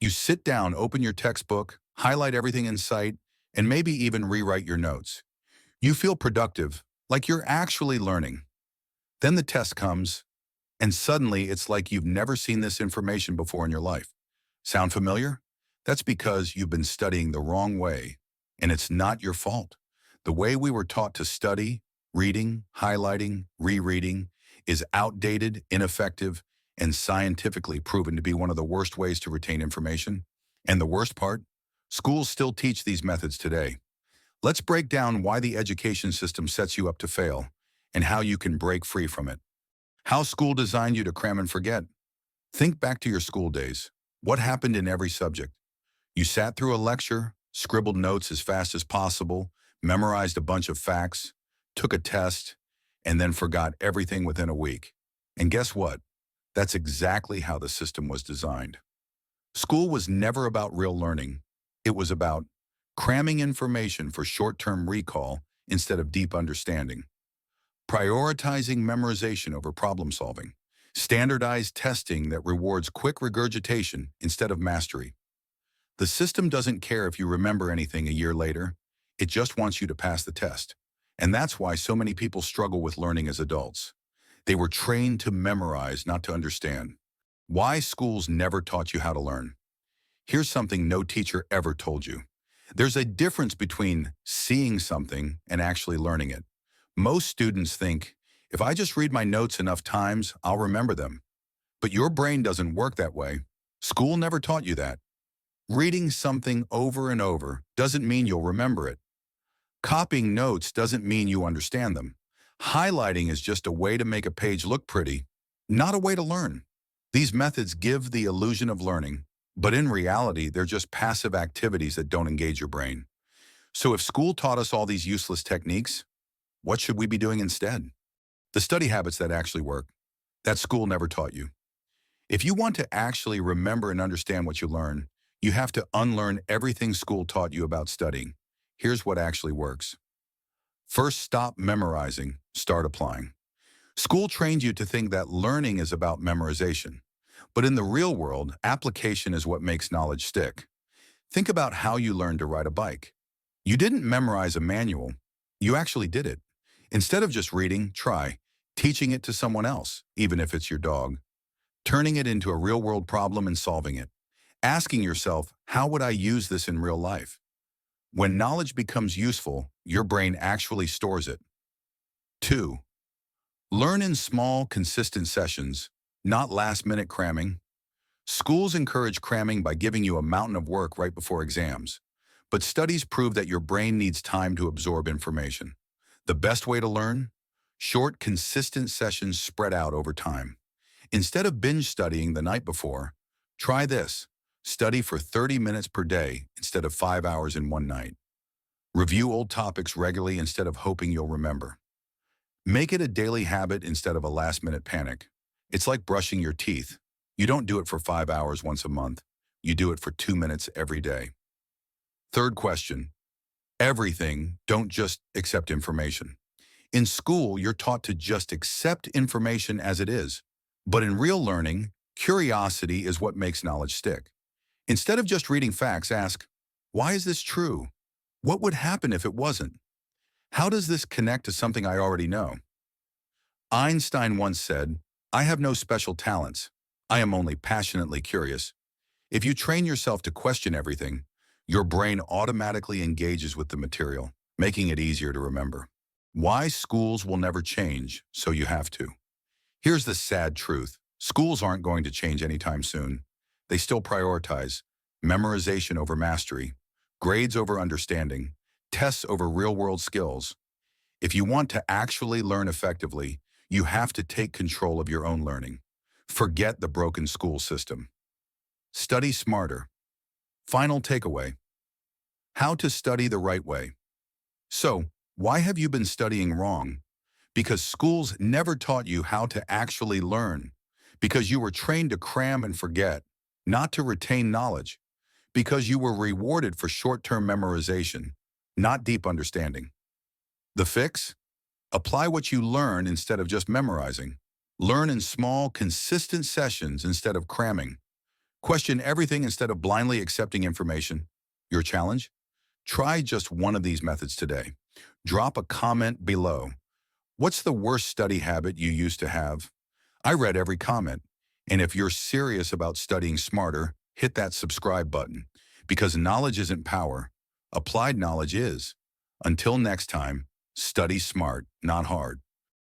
You sit down, open your textbook, highlight everything in sight, and maybe even rewrite your notes. You feel productive, like you're actually learning. Then the test comes, and suddenly it's like you've never seen this information before in your life. Sound familiar? That's because you've been studying the wrong way, and it's not your fault. The way we were taught to study, reading, highlighting, rereading, is outdated, ineffective, and scientifically proven to be one of the worst ways to retain information. And the worst part? Schools still teach these methods today. Let's break down why the education system sets you up to fail and how you can break free from it. How school designed you to cram and forget. Think back to your school days. What happened in every subject? You sat through a lecture, scribbled notes as fast as possible, memorized a bunch of facts, took a test, and then forgot everything within a week. And guess what? That's exactly how the system was designed. School was never about real learning. It was about cramming information for short-term recall instead of deep understanding, prioritizing memorization over problem solving, standardized testing that rewards quick regurgitation instead of mastery. The system doesn't care if you remember anything a year later. It just wants you to pass the test. And that's why so many people struggle with learning as adults. They were trained to memorize, not to understand. Why schools never taught you how to learn. Here's something no teacher ever told you. There's a difference between seeing something and actually learning it. Most students think, if I just read my notes enough times, I'll remember them. But your brain doesn't work that way. School never taught you that. Reading something over and over doesn't mean you'll remember it. Copying notes doesn't mean you understand them. Highlighting is just a way to make a page look pretty, not a way to learn. These methods give the illusion of learning, but in reality, they're just passive activities that don't engage your brain. So if school taught us all these useless techniques, what should we be doing instead? The study habits that actually work, that school never taught you. If you want to actually remember and understand what you learn, you have to unlearn everything school taught you about studying. Here's what actually works. First, stop memorizing, start applying. School trained you to think that learning is about memorization. But in the real world, application is what makes knowledge stick. Think about how you learned to ride a bike. You didn't memorize a manual, you actually did it. Instead of just reading, try teaching it to someone else, even if it's your dog. Turning it into a real-world problem and solving it. Asking yourself, how would I use this in real life? When knowledge becomes useful, your brain actually stores it. 2. Learn in small, consistent sessions, not last-minute cramming. Schools encourage cramming by giving you a mountain of work right before exams. But studies prove that your brain needs time to absorb information. The best way to learn? Short, consistent sessions spread out over time. Instead of binge studying the night before, try this. Study for 30 minutes per day instead of 5 hours in one night. Review old topics regularly instead of hoping you'll remember. Make it a daily habit instead of a last-minute panic. It's like brushing your teeth. You don't do it for 5 hours once a month. You do it for 2 minutes every day. Third question. Everything, don't just accept information. In school, you're taught to just accept information as it is. But in real learning, curiosity is what makes knowledge stick. Instead of just reading facts, ask, why is this true? What would happen if it wasn't? How does this connect to something I already know? Einstein once said, I have no special talents. I am only passionately curious. If you train yourself to question everything, your brain automatically engages with the material, making it easier to remember. Why schools will never change, so you have to. Here's the sad truth. Schools aren't going to change anytime soon. They still prioritize memorization over mastery, grades over understanding, tests over real-world skills. If you want to actually learn effectively, you have to take control of your own learning. Forget the broken school system. Study smarter. Final takeaway. How to study the right way. So, why have you been studying wrong? Because schools never taught you how to actually learn. Because you were trained to cram and forget, not to retain knowledge. Because you were rewarded for short-term memorization, not deep understanding. The fix? Apply what you learn instead of just memorizing. Learn in small, consistent sessions instead of cramming. Question everything instead of blindly accepting information. Your challenge? Try just one of these methods today. Drop a comment below. What's the worst study habit you used to have? I read every comment. And if you're serious about studying smarter, hit that subscribe button. Because knowledge isn't power. Applied knowledge is. Until next time, study smart, not hard.